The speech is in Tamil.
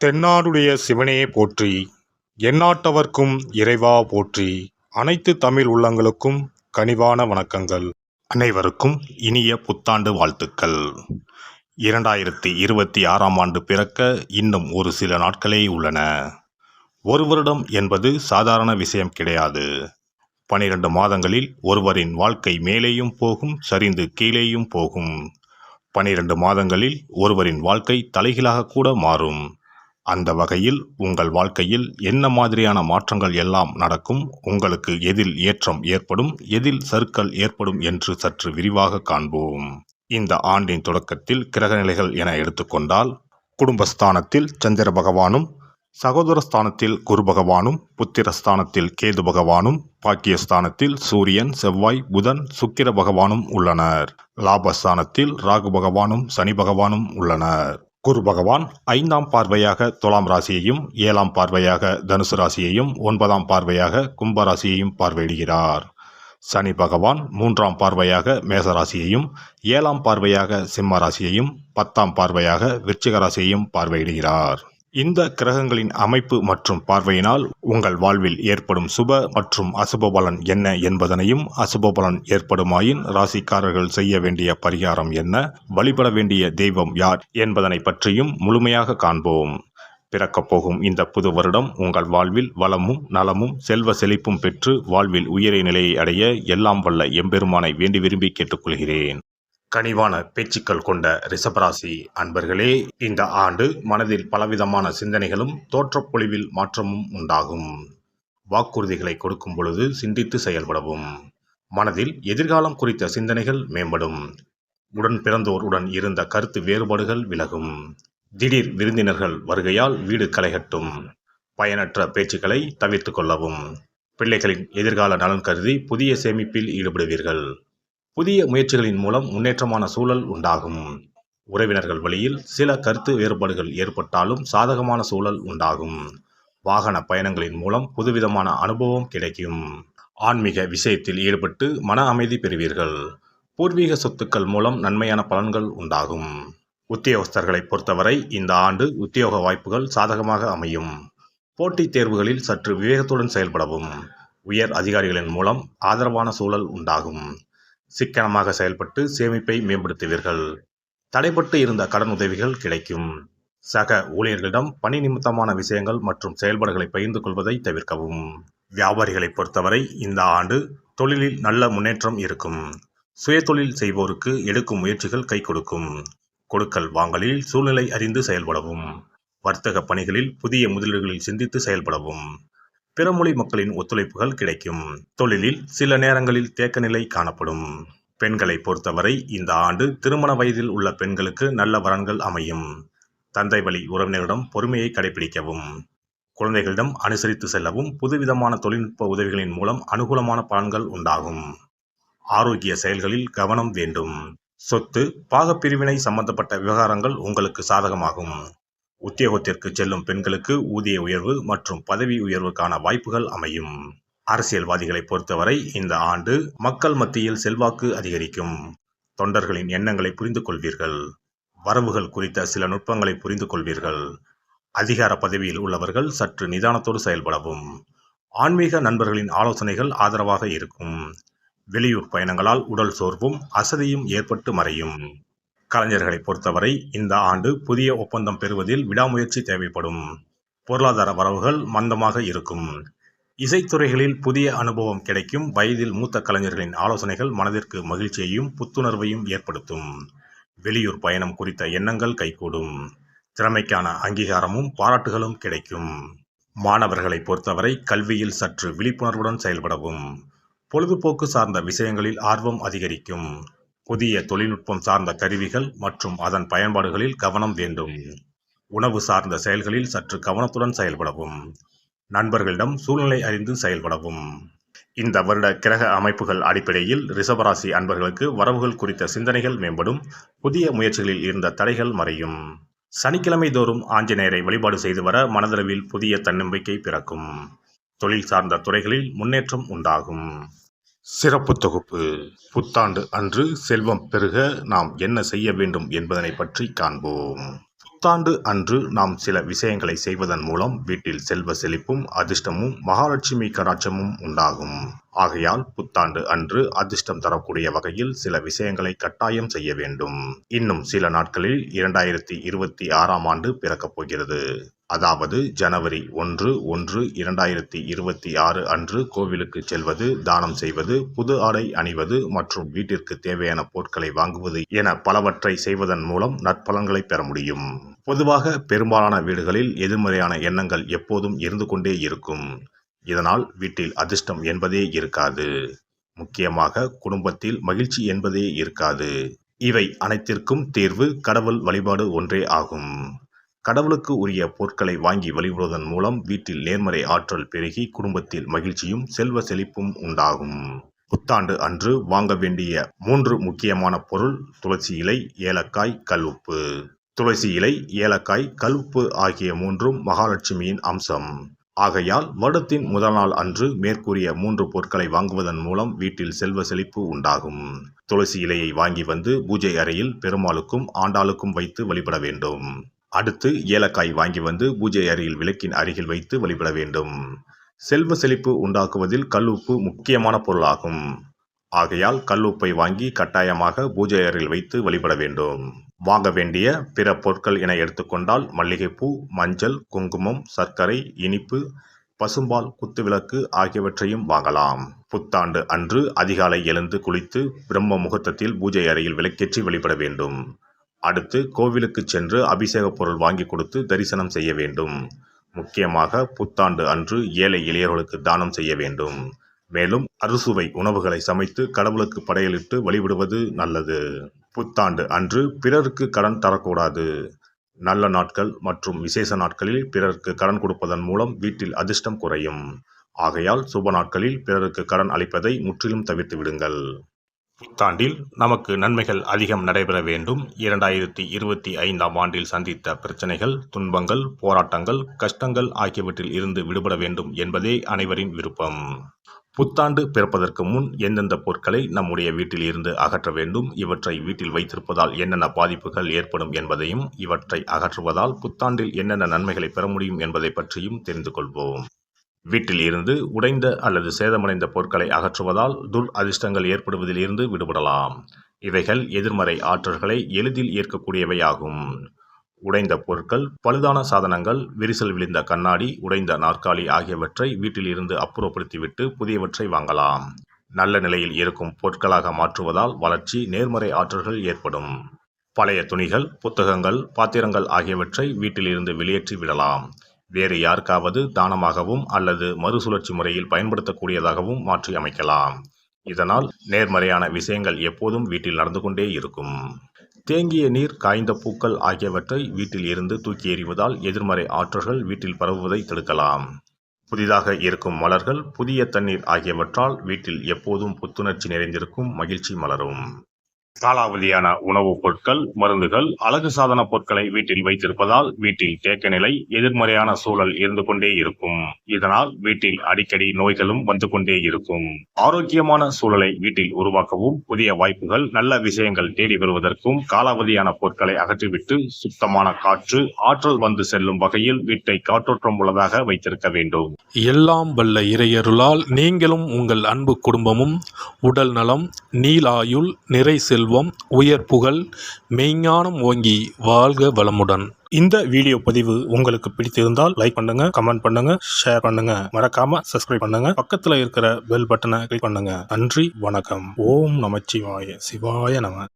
தென்னாடுடைய சிவனே போற்றி, எந்நாட்டவர்க்கும் இறைவா போற்றி. அனைத்து தமிழ் உள்ளங்களுக்கும் கனிவான வணக்கங்கள். அனைவருக்கும் இனிய புத்தாண்டு வாழ்த்துக்கள். 2026ஆம் ஆண்டு பிறக்க இன்னும் ஒரு சில நாட்களே உள்ளன. ஒரு வருடம் என்பது சாதாரண விஷயம் கிடையாது. 12 மாதங்களில் ஒருவரின் வாழ்க்கை மேலேயும் போகும், சரிந்து கீழேயும் போகும். 12 மாதங்களில் ஒருவரின் வாழ்க்கை தலைகீழாக கூட மாறும். அந்த வகையில் உங்கள் வாழ்க்கையில் என்ன மாதிரியான மாற்றங்கள் எல்லாம் நடக்கும், உங்களுக்கு எதில் ஏற்றம் ஏற்படும், எதில் சறுக்கல் ஏற்படும் என்று சற்று விரிவாக காண்போம். இந்த ஆண்டின் தொடக்கத்தில் கிரகநிலைகள் என எடுத்துக்கொண்டால், குடும்பஸ்தானத்தில் சந்திர பகவானும், சகோதரஸ்தானத்தில் குரு பகவானும், புத்திரஸ்தானத்தில் கேது பகவானும், பாக்கியஸ்தானத்தில் சூரியன், செவ்வாய், புதன், சுக்கிர பகவானும் உள்ளனர். லாபஸ்தானத்தில் ராகு பகவானும் சனி பகவானும் உள்ளனர். குரு பகவான் 5ஆம் பார்வையாக துலாம் ராசியையும், 7ஆம் பார்வையாக தனுசு ராசியையும், 9ஆம் பார்வையாக கும்ப ராசியையும் பார்வையிடுகிறார். சனி பகவான் 3ஆம் பார்வையாக மேச ராசியையும், 7ஆம் பார்வையாக சிம்ம ராசியையும், 10ஆம் பார்வையாக விருச்சிக ராசியையும் பார்வையிடுகிறார். இந்த கிரகங்களின் அமைப்பு மற்றும் பார்வையினால் உங்கள் வாழ்வில் ஏற்படும் சுப மற்றும் அசுப பலன் என்ன என்பதனையும், அசுப பலன் ஏற்படுமாயின் ராசிக்காரர்கள் செய்ய வேண்டிய பரிகாரம் என்ன, வழிபட வேண்டிய தெய்வம் யார் என்பதனை பற்றியும் முழுமையாக காண்போம். பிறக்கப் போகும் இந்த புது வருடம் உங்கள் வாழ்வில் வளமும் நலமும் செல்வ செழிப்பும் பெற்று வாழ்வில் உயரிய நிலையை அடைய எல்லாம் வல்ல எம்பெருமானை வேண்டி விரும்பி கேட்டுக்கொள்கிறேன். கனிவான பேச்சுக்கள் கொண்ட ரிஷபராசி அன்பர்களே, இந்த ஆண்டு மனதில் பலவிதமான சிந்தனைகளும் தோற்றப்பொழிவில் மாற்றமும் உண்டாகும். வாக்குறுதிகளை கொடுக்கும் பொழுது சிந்தித்து செயல்படவும். மனதில் எதிர்காலம் குறித்த சிந்தனைகள் மேம்படும். உடன் பிறந்தோர் உடன் இருந்த கருத்து வேறுபாடுகள் விலகும். திடீர் விருந்தினர்கள் வருகையால் வீடு களைகட்டும். பயனற்ற பேச்சுக்களை தவிர்த்து கொள்ளவும். பிள்ளைகளின் எதிர்கால நலன் கருதி புதிய சேமிப்பில் ஈடுபடுவீர்கள். புதிய முயற்சிகளின் மூலம் முன்னேற்றமான சூழல் உண்டாகும். உறவினர்கள் வழியில் சில கருத்து வேறுபாடுகள் ஏற்பட்டாலும் சாதகமான சூழல் உண்டாகும். வாகன பயணங்களின் மூலம் புதுவிதமான அனுபவம் கிடைக்கும். ஆன்மீக விஷயத்தில் ஈடுபட்டு மன அமைதி பெறுவீர்கள். பூர்வீக சொத்துக்கள் மூலம் நன்மையான பலன்கள் உண்டாகும். உத்தியோகஸ்தர்களை பொறுத்தவரை இந்த ஆண்டு உத்தியோக வாய்ப்புகள் சாதகமாக அமையும். போட்டித் தேர்வுகளில் சற்று விவேகத்துடன் செயல்படவும். உயர் அதிகாரிகளின் மூலம் ஆதரவான சூழல் உண்டாகும். சிக்கனமாக செயல்பட்டு சேமிப்பை மேம்படுத்துவீர்கள். தடைப்பட்டு இருந்த கடன் உதவிகள் கிடைக்கும். சக ஊழியர்களிடம் பணி நிமித்தமான விஷயங்கள் மற்றும் செயல்பாடுகளை பகிர்ந்து கொள்வதை தவிர்க்கவும். வியாபாரிகளை பொறுத்தவரை இந்த ஆண்டு தொழிலில் நல்ல முன்னேற்றம் இருக்கும். சுயதொழில் செய்வோருக்கு எடுக்கும் முயற்சிகள் கை கொடுக்கும். கொடுக்கல் வாங்கலில் சூழ்நிலை அறிந்து செயல்படவும். வர்த்தக பணிகளில் புதிய முதலீடுகளில் சிந்தித்து செயல்படவும். பிறமொழி மக்களின் ஒத்துழைப்புகள் கிடைக்கும். தொழிலில் சில நேரங்களில் தேக்க நிலை காணப்படும். பெண்களை பொறுத்தவரை இந்த ஆண்டு திருமண வயதில் உள்ள பெண்களுக்கு நல்ல வரன்கள் அமையும். தந்தை வழி உறவினரிடம் பொறுமையை கடைபிடிக்கவும். குழந்தைகளிடம் அனுசரித்து செல்லவும். புதுவிதமான தொழில்நுட்ப உதவிகளின் மூலம் அனுகூலமான பலன்கள் உண்டாகும். ஆரோக்கிய செயல்களில் கவனம் வேண்டும். சொத்து பாகப்பிரிவினை சம்பந்தப்பட்ட விவகாரங்கள் உங்களுக்கு சாதகமாகும். உத்தியோகத்திற்கு செல்லும் பெண்களுக்கு ஊதிய உயர்வு மற்றும் பதவி உயர்வுக்கான வாய்ப்புகள் அமையும். அரசியல்வாதிகளை பொறுத்தவரை இந்த ஆண்டு மக்கள் மத்தியில் செல்வாக்கு அதிகரிக்கும். தொண்டர்களின் எண்ணங்களை புரிந்து கொள்வீர்கள். வரவுகள் குறித்த சில நுட்பங்களை புரிந்து கொள்வீர்கள். அதிகார பதவியில் உள்ளவர்கள் சற்று நிதானத்தோடு செயல்படவும். ஆன்மீக நண்பர்களின் ஆலோசனைகள் ஆதரவாக இருக்கும். வெளியூர் பயணங்களால் உடல் சோர்வும் அசதியும் ஏற்பட்டு மறையும். கலைஞர்களை பொறுத்தவரை இந்த ஆண்டு புதிய ஒப்பந்தம் பெறுவதில் விடாமுயற்சி தேவைப்படும். பொருளாதார வரவுகள் மந்தமாக இருக்கும். இசைத்துறைகளில் புதிய அனுபவம் கிடைக்கும். வயதில் மூத்த கலைஞர்களின் ஆலோசனைகள் மனதிற்கு மகிழ்ச்சியையும் புத்துணர்வையும் ஏற்படுத்தும். வெளியூர் பயணம் குறித்த எண்ணங்கள் கைகூடும். திறமைக்கான அங்கீகாரமும் பாராட்டுகளும் கிடைக்கும். மாணவர்களை பொறுத்தவரை கல்வியில் சற்று விழிப்புணர்வுடன் செயல்படவும். பொழுதுபோக்கு சார்ந்த விஷயங்களில் ஆர்வம் அதிகரிக்கும். புதிய தொழில்நுட்பம் சார்ந்த கருவிகள் மற்றும் அதன் பயன்பாடுகளில் கவனம் வேண்டும். உணவு சார்ந்த செயல்களில் சற்று கவனத்துடன் செயல்படவும். நண்பர்களிடம் சூழ்நிலை அறிந்து செயல்படவும். இந்த வருட கிரக அமைப்புகள் அடிப்படையில் ரிஷபராசி அன்பர்களுக்கு வரவுகள் குறித்த சிந்தனைகள் மேம்படும். புதிய முயற்சிகளில் இருந்த தடைகள் மறையும். சனிக்கிழமை தோறும் ஆஞ்சநேயரை வழிபாடு செய்து வர மனதளவில் புதிய தன்னம்பிக்கை பிறக்கும். தொழில் சார்ந்த துறைகளில் முன்னேற்றம் உண்டாகும். சிறப்பு தொகுப்பு. புத்தாண்டு அன்று செல்வம் பெருக நாம் என்ன செய்ய வேண்டும் என்பதனை பற்றி காண்போம். புத்தாண்டு அன்று நாம் சில விஷயங்களை செய்வதன் மூலம் வீட்டில் செல்வ செழிப்பும் அதிர்ஷ்டமும் மகாலட்சுமி கடாட்சமும் உண்டாகும். ஆகையால் புத்தாண்டு அன்று அதிர்ஷ்டம் தரக்கூடிய வகையில் சில விஷயங்களை கட்டாயம் செய்ய வேண்டும். இன்னும் சில நாட்களில் 2026ஆம் ஆண்டு பிறக்கப் போகிறது. அதாவது ஜனவரி 1/1/2026 அன்று கோவிலுக்கு செல்வது, தானம் செய்வது, புது ஆடை அணிவது மற்றும் வீட்டிற்கு தேவையான பொருட்களை வாங்குவது என பலவற்றை செய்வதன் மூலம் நற்பலன்களை பெற முடியும். பொதுவாக பெரும்பாலான வீடுகளில் எதிர்மறையான எண்ணங்கள் எப்போதும் இருந்து கொண்டே இருக்கும். இதனால் வீட்டில் அதிர்ஷ்டம் என்பதே இருக்காது. முக்கியமாக குடும்பத்தில் மகிழ்ச்சி என்பதே இருக்காது. இவை அனைத்திற்கும் தீர்வு கடவுள் வழிபாடு ஒன்றே ஆகும். கடவுளுக்கு உரிய பொருட்களை வாங்கி வழிபடுவதன் மூலம் வீட்டில் நேர்மறை ஆற்றல் பெருகி குடும்பத்தில் மகிழ்ச்சியும் செல்வ செழிப்பும் உண்டாகும். புத்தாண்டு அன்று வாங்க வேண்டிய 3 முக்கியமான பொருள்: துளசி இலை, ஏலக்காய், கல்உப்பு. துளசி இலை, ஏலக்காய், கல்உப்பு ஆகிய 3ம் மகாலட்சுமியின் அம்சம். ஆகையால் வருடத்தின் முதல் நாள் அன்று மேற்கூறிய 3 பொருட்களை வாங்குவதன் மூலம் வீட்டில் செல்வ செழிப்பு உண்டாகும். துளசி இலையை வாங்கி வந்து பூஜை அறையில் பெருமாளுக்கும் ஆண்டாளுக்கும் வைத்து வழிபட வேண்டும். அடுத்து ஏலக்காய் வாங்கி வந்து பூஜை அறையில் விளக்கின் அருகில் வைத்து வழிபட வேண்டும். செல்வ செழிப்பு உண்டாக்குவதில் கல்உப்பு முக்கியமான பொருளாகும். ஆகையால் கல்உப்பை வாங்கி கட்டாயமாக பூஜை அறையில் வைத்து வழிபட வேண்டும். வாங்க வேண்டிய பிற பொருட்கள் என எடுத்துக்கொண்டால் மல்லிகைப்பூ, மஞ்சள், குங்குமம், சர்க்கரை, இனிப்பு, பசும்பால், குத்துவிளக்கு ஆகியவற்றையும் வாங்கலாம். புத்தாண்டு அன்று அதிகாலை எழுந்து குளித்து பிரம்ம முகூர்த்தத்தில் பூஜை அறையில் விளக்கேற்றி வழிபட வேண்டும். அடுத்து கோவிலுக்கு சென்று அபிஷேக பொருள் வாங்கி கொடுத்து தரிசனம் செய்ய வேண்டும். முக்கியமாக புத்தாண்டு அன்று ஏழை எளியவர்களுக்கு தானம் செய்ய வேண்டும். மேலும் அறுசுவை உணவுகளை சமைத்து கடவுளுக்கு படையலிட்டு வழிபடுவது நல்லது. புத்தாண்டு அன்று பிறருக்கு கடன் தரக்கூடாது. நல்ல நாட்கள் மற்றும் விசேஷ நாட்களில் பிறருக்கு கடன் கொடுப்பதன் மூலம் வீட்டில் அதிர்ஷ்டம் குறையும். ஆகையால் சுப நாட்களில் பிறருக்கு கடன் அளிப்பதை முற்றிலும் தவிர்த்து விடுங்கள். புத்தாண்டில் நமக்கு நன்மைகள் அதிகம் நடைபெற வேண்டும். 2025ஆம் ஆண்டில் சந்தித்த பிரச்சனைகள், துன்பங்கள், போராட்டங்கள், கஷ்டங்கள் ஆகியவற்றில் இருந்து விடுபட வேண்டும் என்பதே அனைவரின் விருப்பம். புத்தாண்டு பிறப்பதற்கு முன் எந்தெந்த பொருட்களை நம்முடைய வீட்டில் இருந்து அகற்ற வேண்டும், இவற்றை வீட்டில் வைத்திருப்பதால் என்னென்ன பாதிப்புகள் ஏற்படும் என்பதையும், இவற்றை அகற்றுவதால் புத்தாண்டில் என்னென்ன நன்மைகளை பெற முடியும் என்பதை பற்றியும் தெரிந்து கொள்வோம். வீட்டில் இருந்து உடைந்த அல்லது சேதமடைந்த பொருட்களை அகற்றுவதால் துர் அதிர்ஷ்டங்கள் ஏற்படுவதில் இருந்து விடுபடலாம். இவைகள் எதிர்மறை ஆற்றல்களை எளிதில் ஈர்க்கக்கூடியவையாகும். உடைந்த பொருட்கள், பழுதான சாதனங்கள், விரிசல் விழுந்த கண்ணாடி, உடைந்த நாற்காலி ஆகியவற்றை வீட்டில் இருந்து அப்புறப்படுத்திவிட்டு புதியவற்றை வாங்கலாம். நல்ல நிலையில் இருக்கும் பொருட்களாக மாற்றுவதால் வளர்ச்சி, நேர்மறை ஆற்றல்கள் ஏற்படும். பழைய துணிகள், புத்தகங்கள், பாத்திரங்கள் ஆகியவற்றை வீட்டில் இருந்து வெளியேற்றி விடலாம். வேறு யாருக்காவது தானமாகவும் அல்லது மறுசுழற்சி முறையில் பயன்படுத்தக்கூடியதாகவும் மாற்றி அமைக்கலாம். இதனால் நேர்மறையான விஷயங்கள் எப்போதும் வீட்டில் நடந்து கொண்டே இருக்கும். தேங்கிய நீர், காய்ந்த பூக்கள் ஆகியவற்றை வீட்டில் இருந்து தூக்கி எறிவதால் எதிர்மறை ஆற்றல்கள் வீட்டில் பரவுவதை தடுக்கலாம். புதிதாக இருக்கும் மலர்கள், புதிய தண்ணீர் ஆகியவற்றால் வீட்டில் எப்போதும் புத்துணர்ச்சி நிறைந்திருக்கும், மகிழ்ச்சி மலரும். காலாவதியான உணவுப் பொருட்கள், மருந்துகள், அழகு சாதன பொருட்களை வீட்டில் வைத்திருப்பதால் வீட்டில் தேக்க நிலை, எதிர்மறையான சூழல் இருந்து கொண்டே இருக்கும். இதனால் வீட்டில் அடிக்கடி நோய்களும் வந்து கொண்டே இருக்கும். ஆரோக்கியமான சூழலை வீட்டில் உருவாக்கவும், புதிய வாய்ப்புகள், நல்ல விஷயங்கள் தேடி வருவதற்கும் காலாவதியான பொருட்களை அகற்றிவிட்டு சுத்தமான காற்று, ஆற்றல் வந்து செல்லும் வகையில் வீட்டை காற்றோட்டம் உள்ளதாக வைத்திருக்க வேண்டும். எல்லாம் வல்ல இறையருளால் நீங்களும் உங்கள் அன்பு குடும்பமும் உடல் நலம், நீளாயுள், நிறை செல்வம், உயர் புகழ், மெய்ஞானம் ஓங்கி வாழ்க வளமுடன். இந்த வீடியோ பதிவு உங்களுக்கு பிடித்திருந்தால் லைக் பண்ணுங்க, கமெண்ட் பண்ணுங்க, ஷேர் பண்ணுங்க, மறக்காம சப்ஸ்கிரைப் பண்ணுங்க, பக்கத்துல இருக்கிற பெல் பட்டனை கிளிக் பண்ணுங்க. நன்றி, வணக்கம். ஓம் நமச்சிவாய. சிவாய நம.